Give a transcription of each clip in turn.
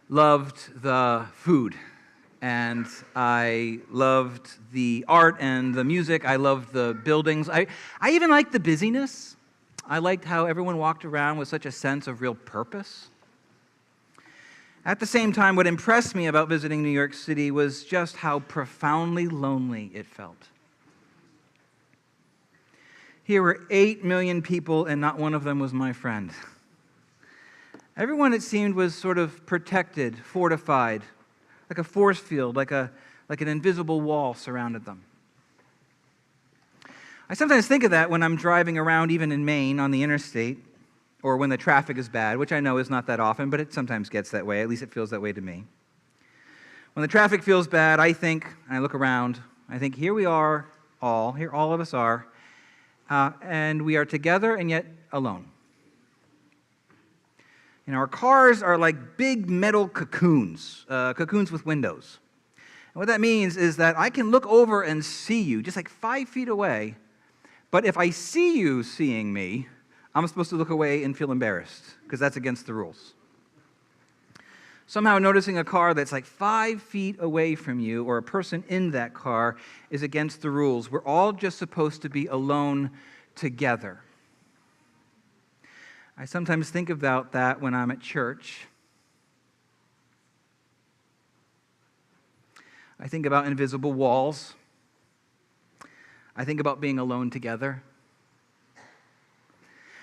loved the food, and I loved the art and the music. I loved the buildings. I even liked the busyness. I liked how everyone walked around with such a sense of real purpose. At the same time, what impressed me about visiting New York City was just how profoundly lonely it felt. Here were 8 million people, and not one of them was my friend. Everyone, it seemed, was sort of protected, fortified, like a force field, like an invisible wall surrounded them. I sometimes think of that when I'm driving around, even in Maine, on the interstate, or when the traffic is bad, which I know is not that often, but it sometimes gets that way. At least it feels that way to me. When the traffic feels bad, I look around, I think, here we are all, here all of us are, and we are together and yet alone. And our cars are like big metal cocoons, cocoons with windows. And what that means is that I can look over and see you, just like 5 feet away, but if I see you seeing me, I'm supposed to look away and feel embarrassed, because that's against the rules. Somehow noticing a car that's like 5 feet away from you, or a person in that car, is against the rules. We're all just supposed to be alone together. I sometimes think about that when I'm at church. I think about invisible walls. I think about being alone together.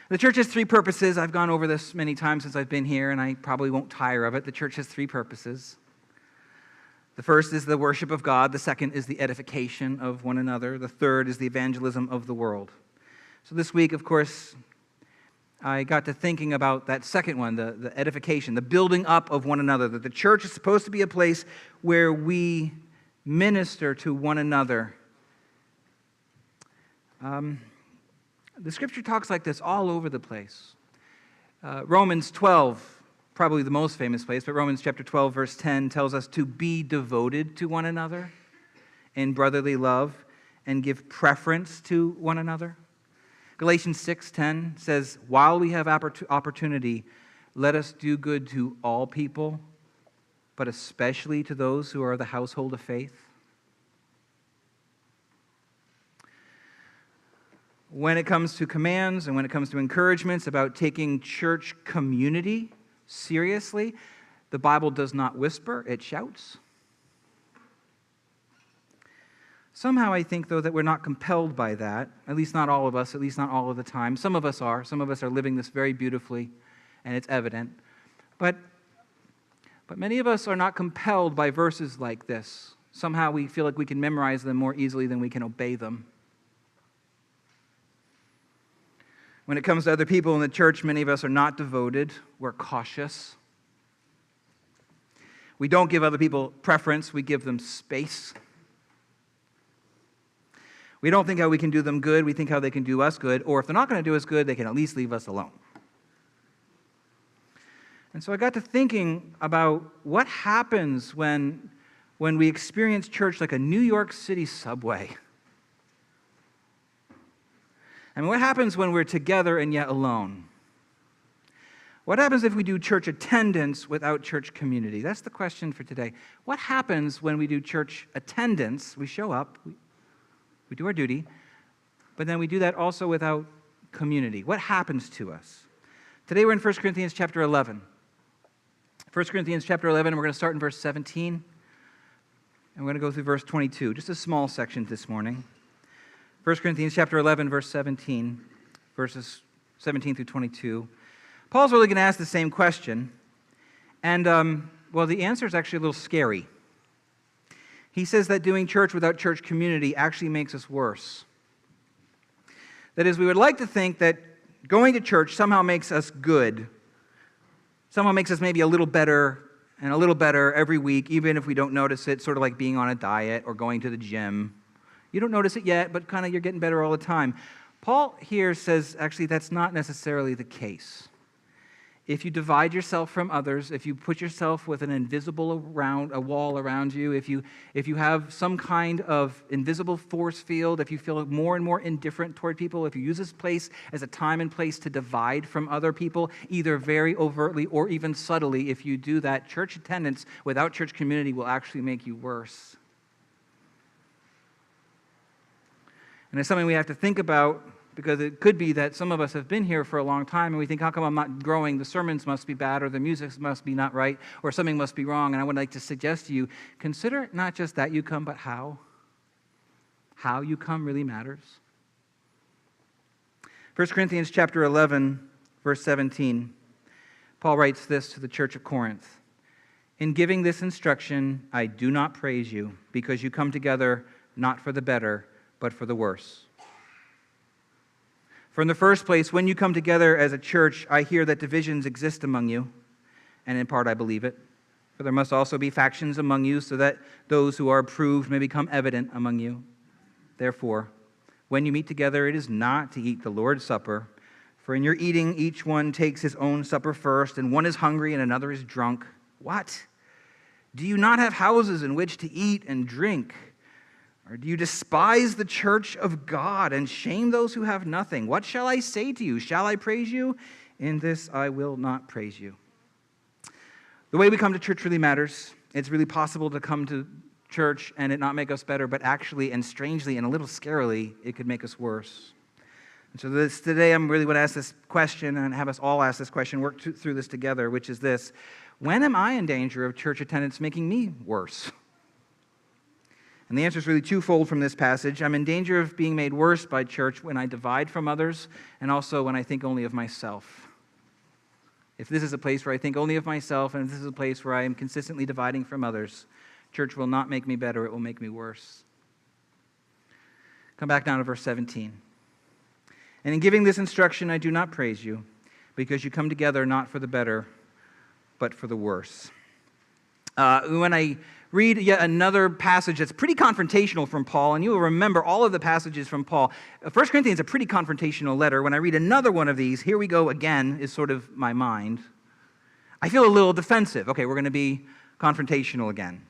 The church has 3 purposes. I've gone over this many times since I've been here, and I probably won't tire of it. The church has 3 purposes. The first is the worship of God. The second is the edification of one another. The third is the evangelism of the world. So this week, of course, I got to thinking about that second one, the edification, the building up of one another, that the church is supposed to be a place where we minister to one another. The scripture talks like this all over the place. Romans 12, probably the most famous place, but Romans chapter 12, verse 10 tells us to be devoted to one another in brotherly love and give preference to one another. Galatians 6:10 says, while we have opportunity, let us do good to all people, but especially to those who are the household of faith. When it comes to commands and when it comes to encouragements about taking church community seriously, the Bible does not whisper, it shouts. Somehow I think, though, that we're not compelled by that, at least not all of us, at least not all of the time. Some of us are. Some of us are living this very beautifully, and it's evident. But many of us are not compelled by verses like this. Somehow we feel like we can memorize them more easily than we can obey them. When it comes to other people in the church, many of us are not devoted. We're cautious. We don't give other people preference. We give them space. We don't think how we can do them good. We think how they can do us good. Or if they're not going to do us good, they can at least leave us alone. And so I got to thinking about what happens when we experience church like a New York City subway. I mean, what happens when we're together and yet alone? What happens if we do church attendance without church community? That's the question for today. What happens when we do church attendance? We show up, we do our duty, but then we do that also without community. What happens to us? Today we're in 1 Corinthians chapter 11. 1 Corinthians chapter 11, we're going to start in verse 17, and we're going to go through verse 22, just a small section this morning. 1 Corinthians chapter 11, verse 17, verses 17 through 22. Paul's really going to ask the same question, and, the answer is actually a little scary. He says that doing church without church community actually makes us worse. That is, we would like to think that going to church somehow makes us good, somehow makes us maybe a little better and a little better every week, even if we don't notice it, sort of like being on a diet or going to the gym. You don't notice it yet, but kind of you're getting better all the time. Paul here says, actually, that's not necessarily the case. if you divide yourself from others, if you put yourself with an invisible wall around you, if you have some kind of invisible force field, if you feel more and more indifferent toward people, if you use this place as a time and place to divide from other people, either very overtly or even subtly, if you do that, church attendance without church community will actually make you worse. And it's something we have to think about, because it could be that some of us have been here for a long time and we think, how come I'm not growing? The sermons must be bad, or the music must be not right, or something must be wrong. And I would like to suggest to you, consider not just that you come, but how. How you come really matters. 1 Corinthians chapter 11, verse 17, Paul writes this to the church of Corinth. In giving this instruction, I do not praise you, because you come together not for the better, but for the worse. For in the first place, when you come together as a church, I hear that divisions exist among you, and in part I believe it. For there must also be factions among you, so that those who are approved may become evident among you. Therefore, when you meet together, it is not to eat the Lord's Supper, for in your eating each one takes his own supper first, and one is hungry and another is drunk. What? Do you not have houses in which to eat and drink? Or do you despise the church of God and shame those who have nothing? What shall I say to you? Shall I praise you? In this I will not praise you. The way we come to church really matters. It's really possible to come to church and it not make us better, but actually and strangely and a little scarily, it could make us worse. And so today I'm really going to ask this question and have us all ask this question, work through this together, which is this: when am I in danger of church attendance making me worse? And the answer is really twofold from this passage. I'm in danger of being made worse by church when I divide from others, and also when I think only of myself. If this is a place where I think only of myself, and if this is a place where I am consistently dividing from others, church will not make me better, it will make me worse. Come back down to verse 17. And in giving this instruction, I do not praise you, because you come together not for the better, but for the worse. When I read yet another passage that's pretty confrontational from Paul, and you will remember all of the passages from Paul. 1 Corinthians is a pretty confrontational letter. When I read another one of these, here we go again, is sort of my mind. I feel a little defensive. Okay, we're going to be confrontational again.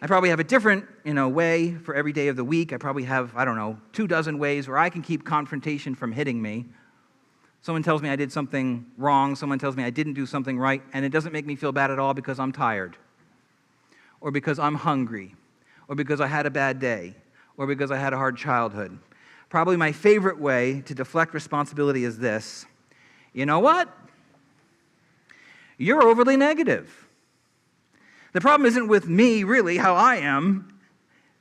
I probably have a different, way for every day of the week. I probably have, 24 ways where I can keep confrontation from hitting me. Someone tells me I did something wrong. Someone tells me I didn't do something right, and it doesn't make me feel bad at all because I'm tired, or because I'm hungry, or because I had a bad day, or because I had a hard childhood. Probably my favorite way to deflect responsibility is this: you know what? You're overly negative. The problem isn't with me, really, how I am.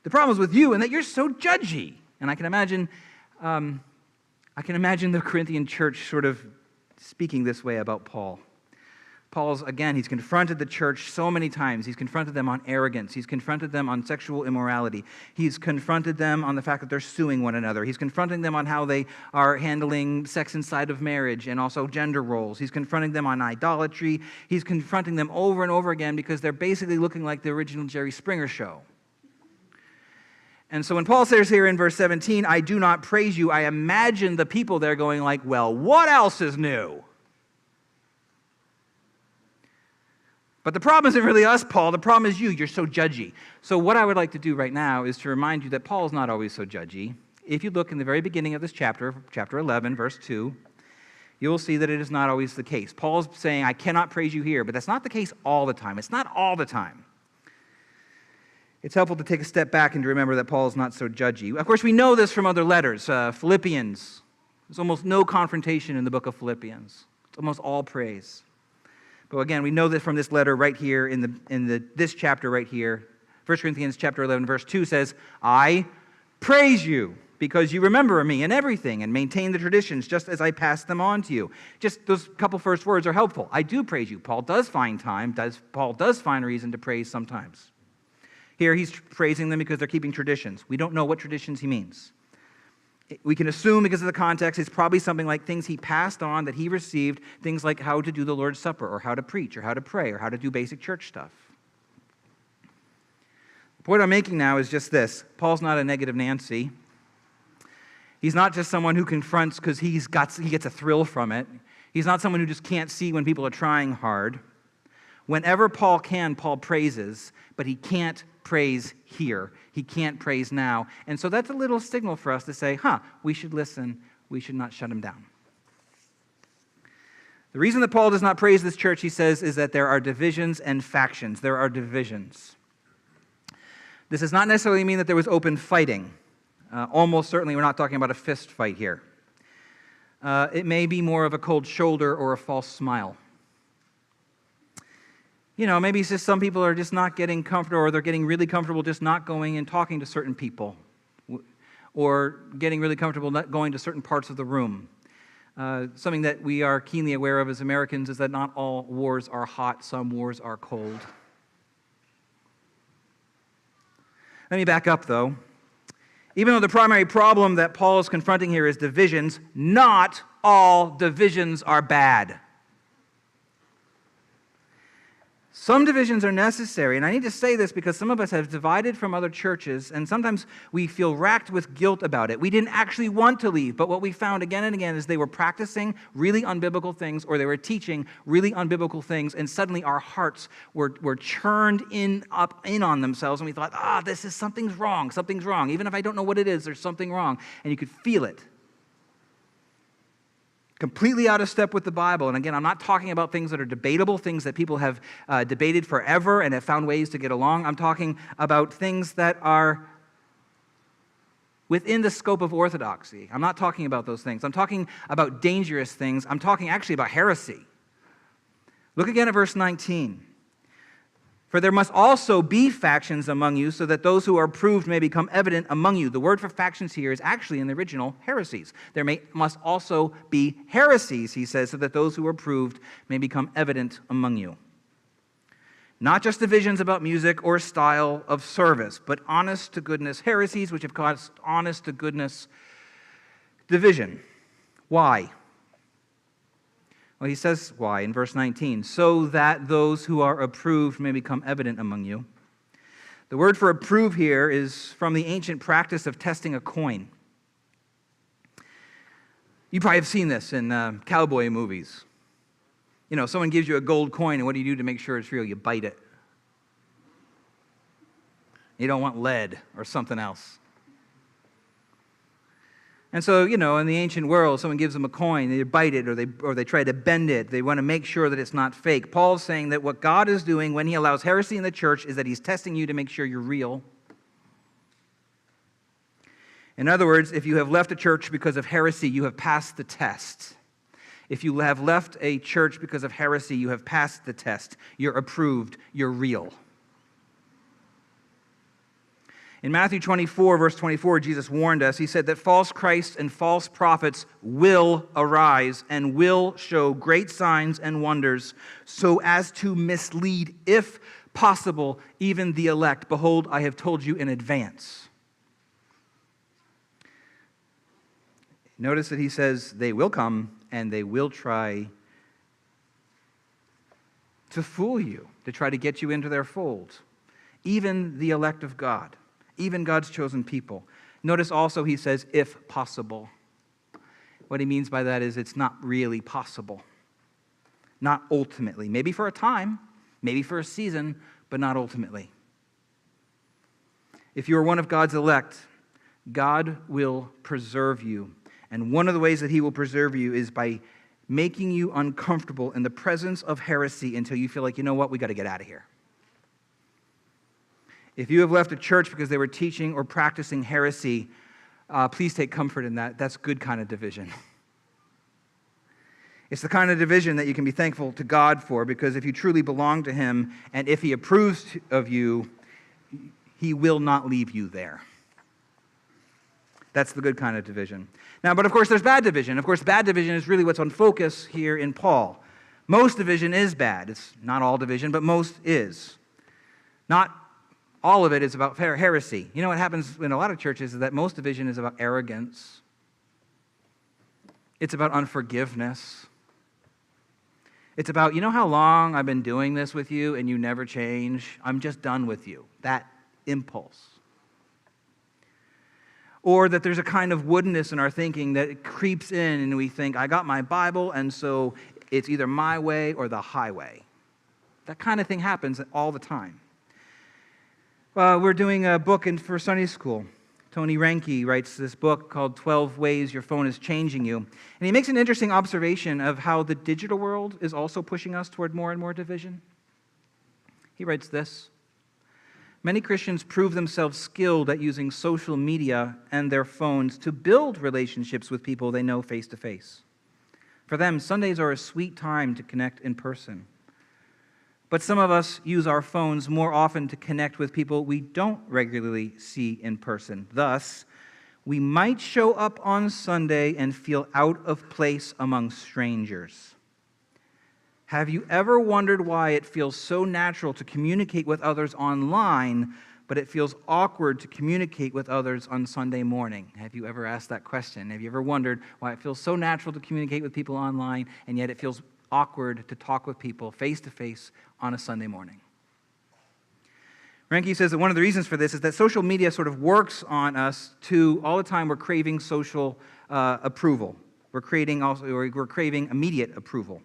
The problem is with you, and that you're so judgy. And I can imagine the Corinthian church sort of speaking this way about Paul. He's confronted the church so many times. He's confronted them on arrogance. He's confronted them on sexual immorality. He's confronted them on the fact that they're suing one another. He's confronting them on how they are handling sex inside of marriage and also gender roles. He's confronting them on idolatry. He's confronting them over and over again because they're basically looking like the original Jerry Springer show. And so when Paul says here in verse 17, I do not praise you, I imagine the people there going like, well, what else is new? But the problem isn't really us, Paul. The problem is you. You're so judgy. So what I would like to do right now is to remind you that Paul is not always so judgy. If you look in the very beginning of this chapter 11, verse 2, you will see that it is not always the case. Paul's saying, I cannot praise you here, but that's not the case all the time. It's not all the time. It's helpful to take a step back and to remember that Paul is not so judgy. Of course, we know this from other letters. Philippians. There's almost no confrontation in the book of Philippians. It's almost all praise. But again, we know that from this letter right here in this chapter right here. 1 Corinthians chapter 11, verse 2 says, I praise you because you remember me in everything and maintain the traditions just as I passed them on to you. Just those couple first words are helpful. I do praise you. Paul does find reason to praise sometimes. Here he's praising them because they're keeping traditions. We don't know what traditions he means. We can assume because of the context it's probably something like things he passed on that he received, things like how to do the Lord's Supper or how to preach or how to pray or how to do basic church stuff. The point I'm making now is just this. Paul's not a negative Nancy. He's not just someone who confronts because he gets a thrill from it. He's not someone who just can't see when people are trying hard. Whenever Paul can, Paul praises, but he can't praise here. He can't praise now. And so that's a little signal for us to say, we should listen. We should not shut him down. The reason that Paul does not praise this church, he says, is that there are divisions and factions. There are divisions. This does not necessarily mean that there was open fighting. Almost certainly we're not talking about a fist fight here. It may be more of a cold shoulder or a false smile. Maybe it's just some people are just not getting comfortable, or they're getting really comfortable just not going and talking to certain people, or getting really comfortable not going to certain parts of the room. Something that we are keenly aware of as Americans is that not all wars are hot, some wars are cold. Let me back up, though. Even though the primary problem that Paul is confronting here is divisions, not all divisions are bad. Some divisions are necessary, and I need to say this because some of us have divided from other churches, and sometimes we feel racked with guilt about it. We didn't actually want to leave, but what we found again and again is they were practicing really unbiblical things, or they were teaching really unbiblical things, and suddenly our hearts were churned in on themselves, and we thought, something's wrong. Even if I don't know what it is, there's something wrong, and you could feel it. Completely out of step with the Bible. And again, I'm not talking about things that are debatable, things that people have debated forever and have found ways to get along. I'm talking about things that are within the scope of orthodoxy. I'm not talking about those things. I'm talking about dangerous things. I'm talking actually about heresy. Look again at verse 19. For there must also be factions among you, so that those who are approved may become evident among you. The word for factions here is actually in the original heresies. Must also be heresies, he says, so that those who are approved may become evident among you. Not just divisions about music or style of service, but honest to goodness heresies, which have caused honest to goodness division. Why? Well, he says why in verse 19, so that those who are approved may become evident among you. The word for approve here is from the ancient practice of testing a coin. You probably have seen this in cowboy movies. Someone gives you a gold coin, and what do you do to make sure it's real? You bite it. You don't want lead or something else. And so, in the ancient world, someone gives them a coin, they bite it, or they try to bend it. They want to make sure that it's not fake. Paul's saying that what God is doing when he allows heresy in the church is that he's testing you to make sure you're real. In other words, if you have left a church because of heresy, you have passed the test. If you have left a church because of heresy, you have passed the test. You're approved. You're real. In Matthew 24, verse 24, Jesus warned us. He said that false Christs and false prophets will arise and will show great signs and wonders so as to mislead, if possible, even the elect. Behold, I have told you in advance. Notice that he says they will come and they will try to fool you, to try to get you into their fold. Even the elect of God. Even God's chosen people. Notice also he says, if possible. What he means by that is it's not really possible. Not ultimately. Maybe for a time, maybe for a season, but not ultimately. If you are one of God's elect, God will preserve you. And one of the ways that he will preserve you is by making you uncomfortable in the presence of heresy until you feel like, we got to get out of here. If you have left a church because they were teaching or practicing heresy, please take comfort in that. That's good kind of division. It's the kind of division that you can be thankful to God for, because if you truly belong to him and if he approves of you, he will not leave you there. That's the good kind of division. Now, but of course, there's bad division. Of course, bad division is really what's on focus here in Paul. Most division is bad. It's not all division, but most is. Not all of it is about heresy. What happens in a lot of churches is that most division is about arrogance. It's about unforgiveness. It's about, how long I've been doing this with you and you never change? I'm just done with you. That impulse. Or that there's a kind of woodenness in our thinking that creeps in and we think, I got my Bible, and so it's either my way or the highway. That kind of thing happens all the time. We're doing a book for Sunday school. Tony Reinke writes this book called 12 Ways Your Phone is Changing You. And he makes an interesting observation of how the digital world is also pushing us toward more and more division. He writes this: many Christians prove themselves skilled at using social media and their phones to build relationships with people they know face to face. For them, Sundays are a sweet time to connect in person. But some of us use our phones more often to connect with people we don't regularly see in person. Thus, we might show up on Sunday and feel out of place among strangers. Have you ever wondered why it feels so natural to communicate with others online, but it feels awkward to communicate with others on Sunday morning? Have you ever asked that question? Have you ever wondered why it feels so natural to communicate with people online, and yet it feels awkward to talk with people face-to-face on a Sunday morning? Reinke says that one of the reasons for this is that social media sort of works on us to, all the time we're craving social approval. We're craving immediate approval.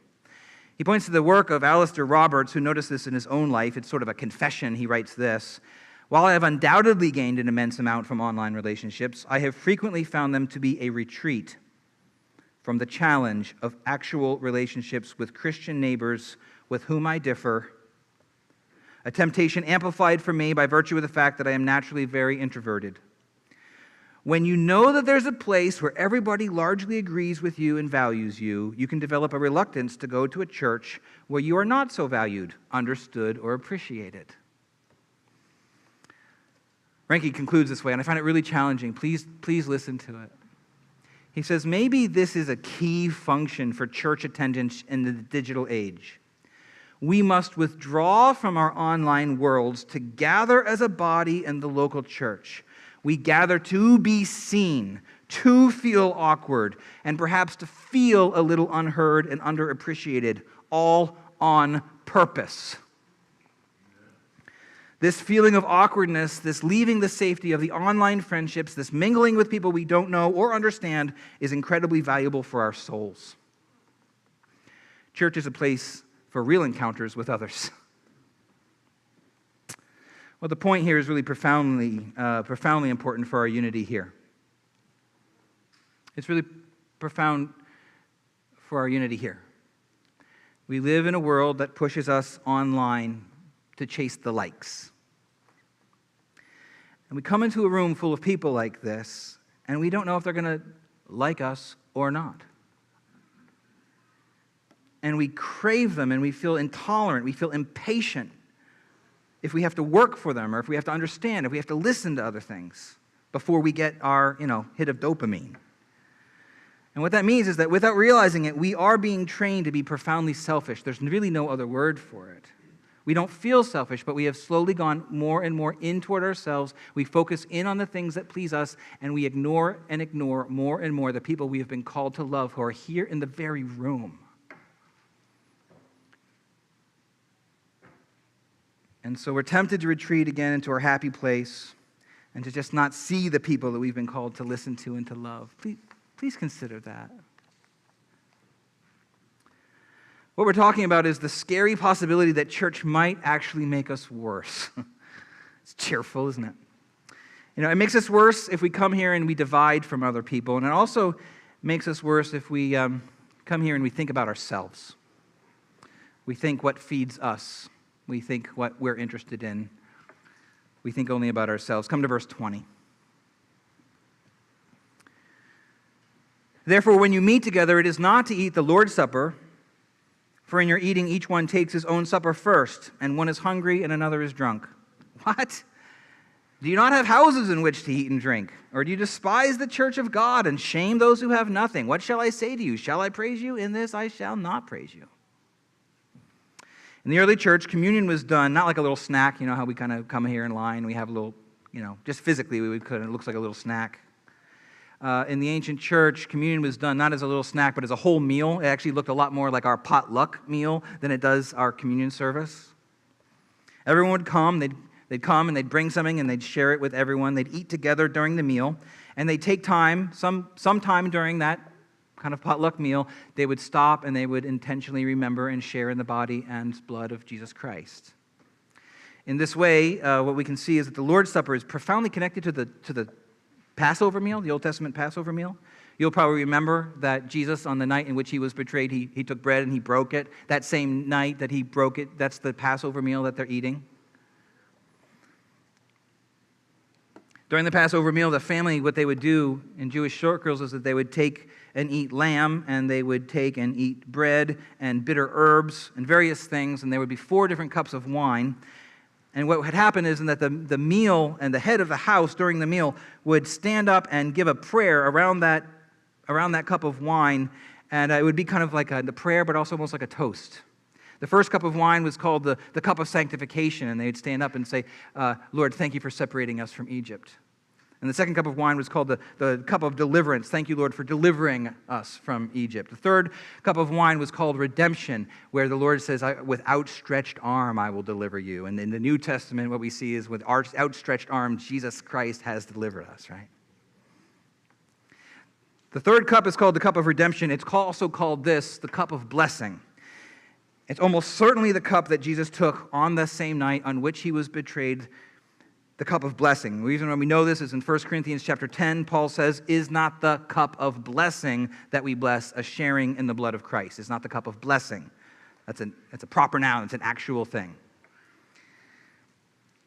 He points to the work of Alistair Roberts, who noticed this in his own life. It's sort of a confession. He writes this: while I have undoubtedly gained an immense amount from online relationships, I have frequently found them to be a retreat from the challenge of actual relationships with Christian neighbors with whom I differ, a temptation amplified for me by virtue of the fact that I am naturally very introverted. When you know that there's a place where everybody largely agrees with you and values you, you can develop a reluctance to go to a church where you are not so valued, understood, or appreciated. Reinke concludes this way, and I find it really challenging. Please listen to it. He says, maybe this is a key function for church attendance in the digital age. We must withdraw from our online worlds to gather as a body in the local church. We gather to be seen, to feel awkward, and perhaps to feel a little unheard and underappreciated, all on purpose. This feeling of awkwardness, this leaving the safety of the online friendships, this mingling with people we don't know or understand is incredibly valuable for our souls. Church is a place for real encounters with others. Well, the point here is really profoundly important for our unity here. It's really profound for our unity here. We live in a world that pushes us online to chase the likes. And we come into a room full of people like this, and we don't know if they're going to like us or not. And we crave them, and we feel intolerant, we feel impatient if we have to work for them, or if we have to understand, if we have to listen to other things before we get our, hit of dopamine. And what that means is that without realizing it, we are being trained to be profoundly selfish. There's really no other word for it. We don't feel selfish, but we have slowly gone more and more in toward ourselves. We focus in on the things that please us, and we ignore more and more the people we have been called to love who are here in the very room. And so we're tempted to retreat again into our happy place and to just not see the people that we've been called to listen to and to love. Please consider that. What we're talking about is the scary possibility that church might actually make us worse. It's cheerful, isn't it? It makes us worse if we come here and we divide from other people. And it also makes us worse if we come here and we think about ourselves. We think what feeds us. We think what we're interested in. We think only about ourselves. Come to verse 20. Therefore, when you meet together, it is not to eat the Lord's Supper, for in your eating each one takes his own supper first, and one is hungry and another is drunk. What? Do you not have houses in which to eat and drink? Or do you despise the church of God and shame those who have nothing? What shall I say to you? Shall I praise you? In this I shall not praise you. In the early church, communion was done not like a little snack, how we kind of come here in line, we have a little, just physically it looks like a little snack. In the ancient church, communion was done not as a little snack, but as a whole meal. It actually looked a lot more like our potluck meal than it does our communion service. Everyone would come, they'd They'd come and they'd bring something and they'd share it with everyone. They'd eat together during the meal. And they'd take time, some time during that kind of potluck meal, they would stop and they would intentionally remember and share in the body and blood of Jesus Christ. In this way, what we can see is that the Lord's Supper is profoundly connected to the Passover meal, the Old Testament Passover meal. You'll probably remember that Jesus, on the night in which he was betrayed, he took bread and he broke it. That same night that he broke it, that's the Passover meal that they're eating. During the Passover meal, the family, what they would do in Jewish circles is that they would take and eat lamb, and they would take and eat bread and bitter herbs and various things, and there would be 4 different cups of wine. And what had happened is that the meal and the head of the house during the meal would stand up and give a prayer around that cup of wine, and it would be kind of like the prayer, but also almost like a toast. The first cup of wine was called the cup of sanctification, and they would stand up and say, Lord, thank you for separating us from Egypt. And the second cup of wine was called the cup of deliverance. Thank you, Lord, for delivering us from Egypt. The third cup of wine was called redemption, where the Lord says, with outstretched arm I will deliver you. And in the New Testament, what we see is with outstretched arm, Jesus Christ has delivered us, right? The third cup is called the cup of redemption. It's also called the cup of blessing. It's almost certainly the cup that Jesus took on the same night on which he was betrayed, the cup of blessing. The reason why we know this is in 1 Corinthians chapter 10, Paul says, is not the cup of blessing that we bless a sharing in the blood of Christ. It's not the cup of blessing. That's a proper noun. It's an actual thing.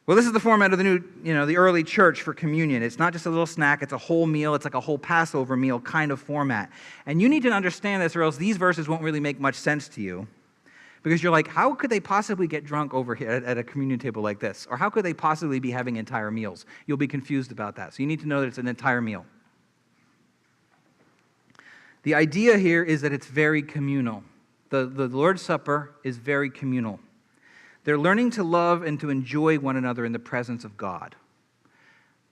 Well, this is the format of the early church for communion. It's not just a little snack. It's a whole meal. It's like a whole Passover meal kind of format. And you need to understand this, or else these verses won't really make much sense to you. Because you're like, how could they possibly get drunk over here at a communion table like this? Or how could they possibly be having entire meals? You'll be confused about that. So you need to know that it's an entire meal. The idea here is that it's very communal. The Lord's Supper is very communal. They're learning to love and to enjoy one another in the presence of God.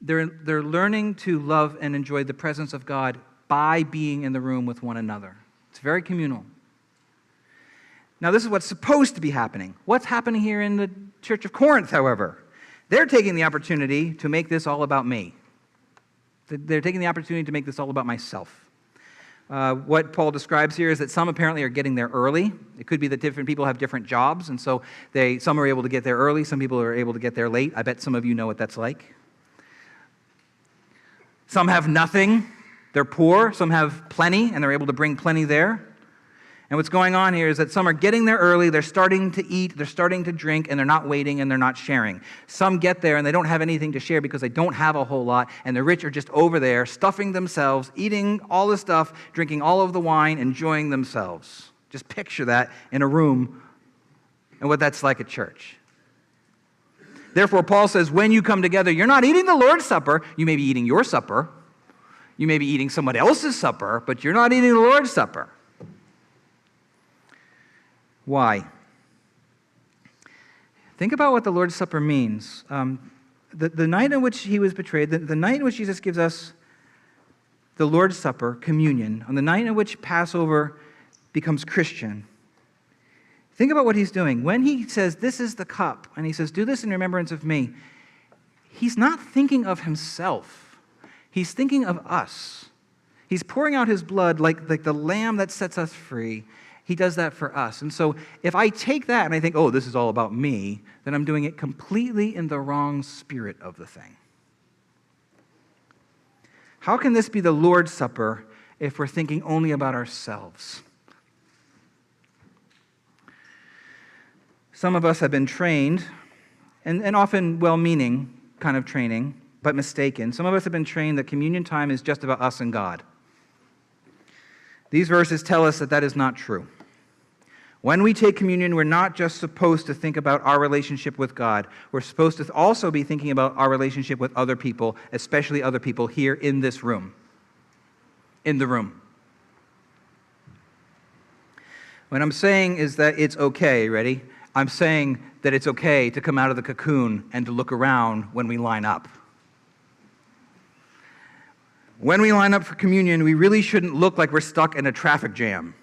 They're learning to love and enjoy the presence of God by being in the room with one another. It's very communal. Now, this is what's supposed to be happening. What's happening here in the Church of Corinth, however? They're taking the opportunity to make this all about me. They're taking the opportunity to make this all about myself. What Paul describes here is that some apparently are getting there early. It could be that different people have different jobs, and so some are able to get there early, some people are able to get there late. I bet some of you know what that's like. Some have nothing. They're poor. Some have plenty, and they're able to bring plenty there. And what's going on here is that some are getting there early, they're starting to eat, they're starting to drink, and they're not waiting and they're not sharing. Some get there and they don't have anything to share because they don't have a whole lot, and the rich are just over there stuffing themselves, eating all the stuff, drinking all of the wine, enjoying themselves. Just picture that in a room and what that's like at church. Therefore, Paul says, when you come together, you're not eating the Lord's Supper. You may be eating your supper. You may be eating someone else's supper, but you're not eating the Lord's Supper. Why? Think about what the Lord's Supper means. The night in which he was betrayed, the night in which Jesus gives us the Lord's Supper, communion, on the night in which Passover becomes Christian, think about what he's doing. When he says, this is the cup, and he says, do this in remembrance of me, he's not thinking of himself. He's thinking of us. He's pouring out his blood like the lamb that sets us free. He does that for us. And so if I take that and I think, oh, this is all about me, then I'm doing it completely in the wrong spirit of the thing. How can this be the Lord's Supper if we're thinking only about ourselves? Some of us have been trained, and often well-meaning kind of training, but mistaken. Some of us have been trained that communion time is just about us and God. These verses tell us that that is not true. When we take communion, we're not just supposed to think about our relationship with God. We're supposed to also be thinking about our relationship with other people, especially other people here in this room. In the room. What I'm saying is that it's okay, ready? I'm saying that it's okay to come out of the cocoon and to look around when we line up. When we line up for communion, we really shouldn't look like we're stuck in a traffic jam.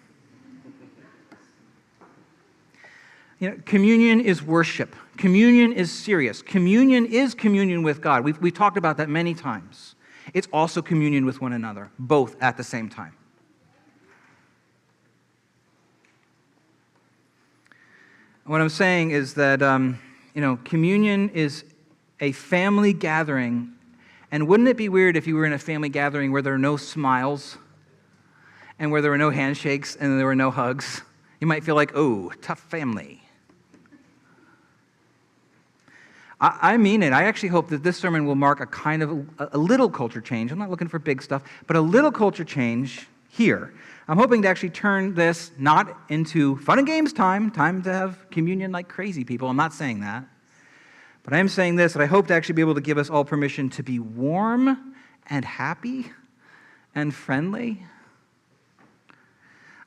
Communion is worship. Communion is serious. Communion is communion with God. We've talked about that many times. It's also communion with one another, both at the same time. What I'm saying is that, communion is a family gathering. And wouldn't it be weird if you were in a family gathering where there are no smiles and where there were no handshakes and there were no hugs? You might feel like, oh, tough family. I mean it. I actually hope that this sermon will mark a kind of a little culture change. I'm not looking for big stuff, but a little culture change here. I'm hoping to actually turn this not into fun and games time to have communion like crazy people. I'm not saying that. But I am saying this, that I hope to actually be able to give us all permission to be warm and happy and friendly.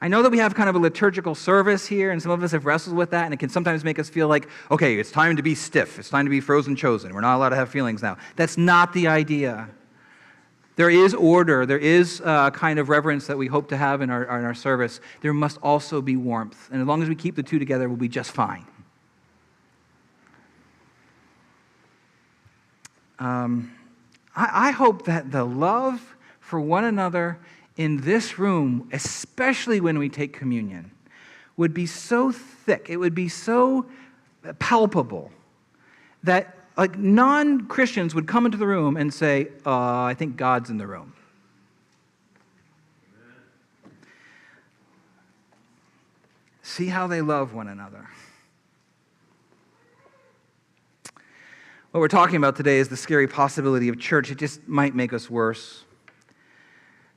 I know that we have kind of a liturgical service here, and some of us have wrestled with that, and it can sometimes make us feel like, okay, it's time to be stiff. It's time to be frozen chosen. We're not allowed to have feelings now. That's not the idea. There is order. There is a kind of reverence that we hope to have in our service. There must also be warmth. And as long as we keep the two together, we'll be just fine. I hope that the love for one another in this room, especially when we take communion, would be so thick, it would be so palpable, that like non-Christians would come into the room and say, I think God's in the room. See how they love one another. What we're talking about today is the scary possibility of church. It just might make us worse.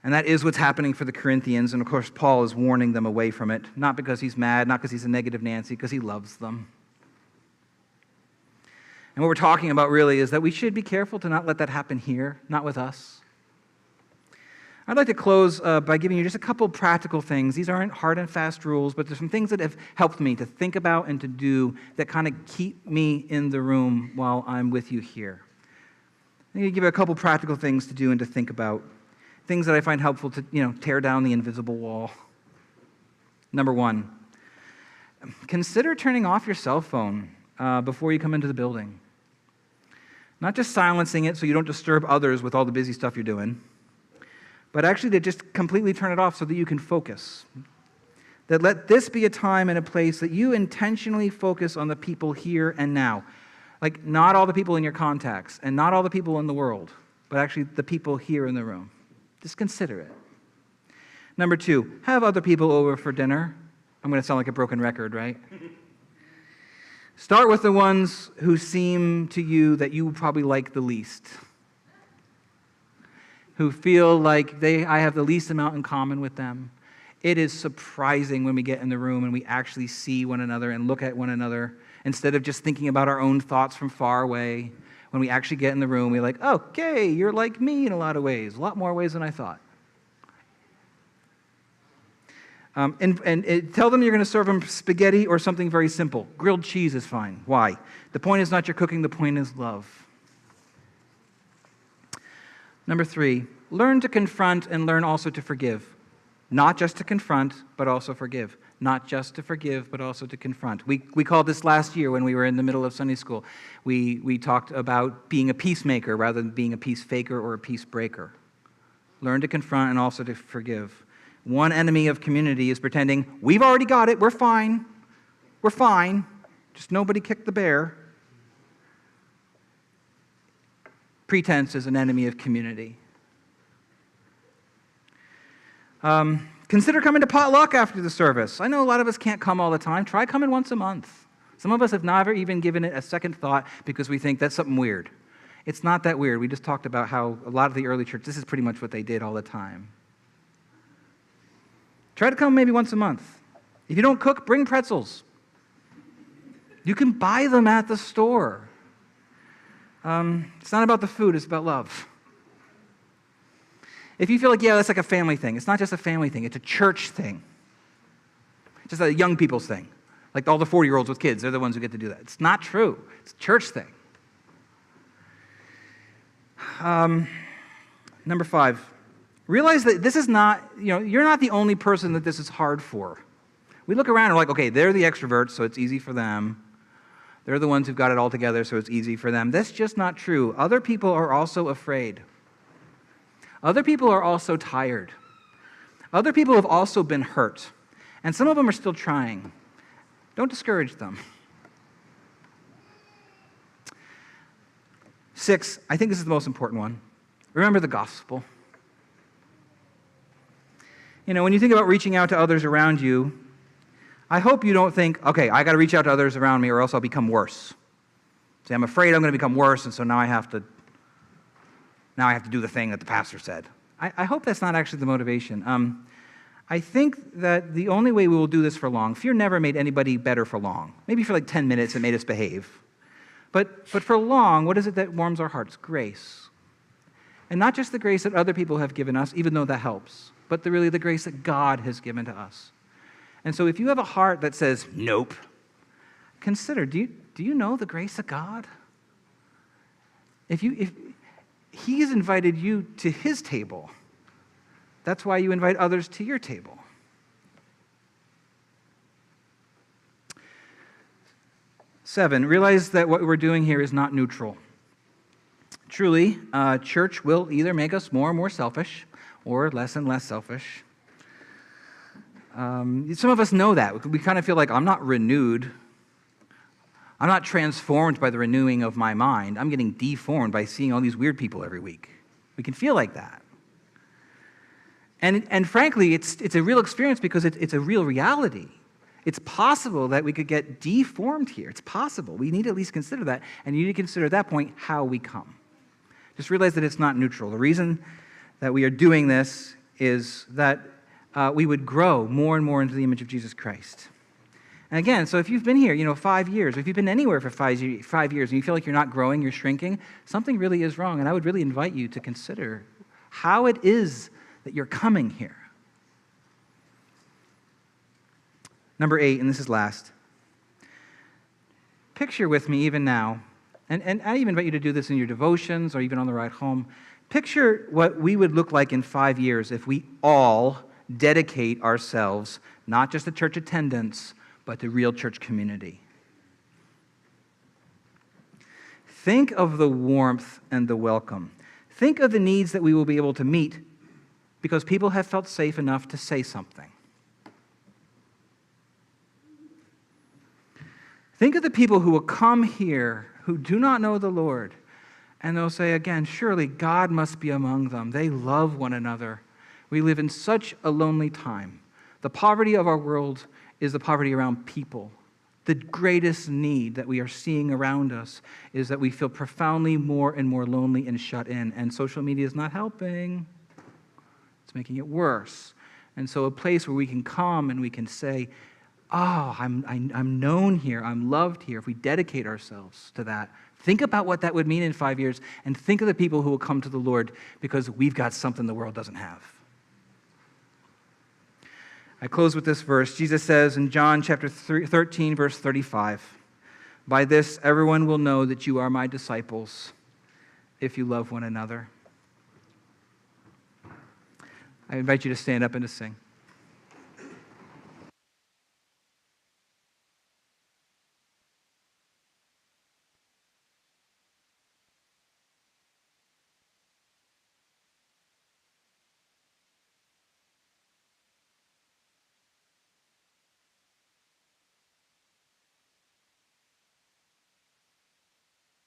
And that is what's happening for the Corinthians. And of course, Paul is warning them away from it. Not because he's mad, not because he's a negative Nancy, because he loves them. And what we're talking about really is that we should be careful to not let that happen here, not with us. I'd like to close by giving you just a couple practical things. These aren't hard and fast rules, but there's some things that have helped me to think about and to do that kind of keep me in the room while I'm with you here. I'm going to give you a couple practical things to do and to think about. Things that I find helpful to, tear down the invisible wall. Number one, consider turning off your cell phone before you come into the building. Not just silencing it so you don't disturb others with all the busy stuff you're doing, but actually to just completely turn it off so that you can focus. That let this be a time and a place that you intentionally focus on the people here and now. Like not all the people in your contacts and not all the people in the world, but actually the people here in the room. Just consider it. Number two, have other people over for dinner. I'm going to sound like a broken record, right? Start with the ones who seem to you that you probably like the least. Who feel like I have the least amount in common with them. It is surprising when we get in the room and we actually see one another and look at one another instead of just thinking about our own thoughts from far away. When we actually get in the room, we're like, okay, you're like me in a lot of ways, a lot more ways than I thought. And tell them you're going to serve them spaghetti or something very simple. Grilled cheese is fine. Why? The point is not your cooking, the point is love. Number three, learn to confront and learn also to forgive. Not just to confront, but also forgive. Not just to forgive, but also to confront. We called this last year when we were in the middle of Sunday school. We talked about being a peacemaker rather than being a peace faker or a peace breaker. Learn to confront and also to forgive. One enemy of community is pretending, we've already got it, we're fine, just nobody kicked the bear. Pretense is an enemy of community. Consider coming to potluck after the service. I know a lot of us can't come all the time. Try coming once a month. Some of us have never even given it a second thought because we think that's something weird. It's not that weird. We just talked about how a lot of the early church, this is pretty much what they did all the time. Try to come maybe once a month. If you don't cook, bring pretzels. You can buy them at the store. It's not about the food, it's about love. If you feel like, that's like a family thing, it's not just a family thing, it's a church thing. It's just a young people's thing. Like all the 40-year-olds with kids, they're the ones who get to do that. It's not true. It's a church thing. Number 5, realize that this is not, you're not the only person that this is hard for. We look around and we're like, okay, they're the extroverts, so it's easy for them. They're the ones who've got it all together, so it's easy for them. That's just not true. Other people are also afraid. Other people are also tired. Other people have also been hurt. And some of them are still trying. Don't discourage them. 6, I think this is the most important one. Remember the gospel. When you think about reaching out to others around you, I hope you don't think, okay, I got to reach out to others around me or else I'll become worse. See, I'm afraid I'm going to become worse, and so now I have to do the thing that the pastor said. I hope that's not actually the motivation. I think that the only way we will do this for long, fear never made anybody better for long. Maybe for like 10 minutes it made us behave. But for long, what is it that warms our hearts? Grace. And not just the grace that other people have given us, even though that helps, but really the grace that God has given to us. And so if you have a heart that says, nope, consider, do you know the grace of God? If He has invited you to His table, that's why you invite others to your table. Seven, realize that what we're doing here is not neutral. Truly, church will either make us more and more selfish or less and less selfish. Some of us know that. We kind of feel like I'm not renewed. I'm not transformed by the renewing of my mind. I'm getting deformed by seeing all these weird people every week. We can feel like that. And frankly, it's a real experience because it's a real reality. It's possible that we could get deformed here. It's possible. We need to at least consider that. And you need to consider at that point how we come. Just realize that it's not neutral. The reason that we are doing this is that we would grow more and more into the image of Jesus Christ. And again, so if you've been here, 5 years, or if you've been anywhere for 5 years and you feel like you're not growing, you're shrinking, something really is wrong. And I would really invite you to consider how it is that you're coming here. Number 8, and this is last. Picture with me even now, and I even invite you to do this in your devotions or even on the ride home. Picture what we would look like in 5 years if we all dedicate ourselves, not just to church attendance, but to real church community. Think of the warmth and the welcome. Think of the needs that we will be able to meet because people have felt safe enough to say something. Think of the people who will come here who do not know the Lord, and they'll say again, surely God must be among them. They love one another. We live in such a lonely time. The poverty of our world is the poverty around people. The greatest need that we are seeing around us is that we feel profoundly more and more lonely and shut in, and social media is not helping. It's making it worse. And so a place where we can come and we can say, I'm known here, I'm loved here, if we dedicate ourselves to that. Think about what that would mean in 5 years, and think of the people who will come to the Lord because we've got something the world doesn't have. I close with this verse. Jesus says in John chapter 13, verse 35, "By this everyone will know that you are my disciples, if you love one another." I invite you to stand up and to sing.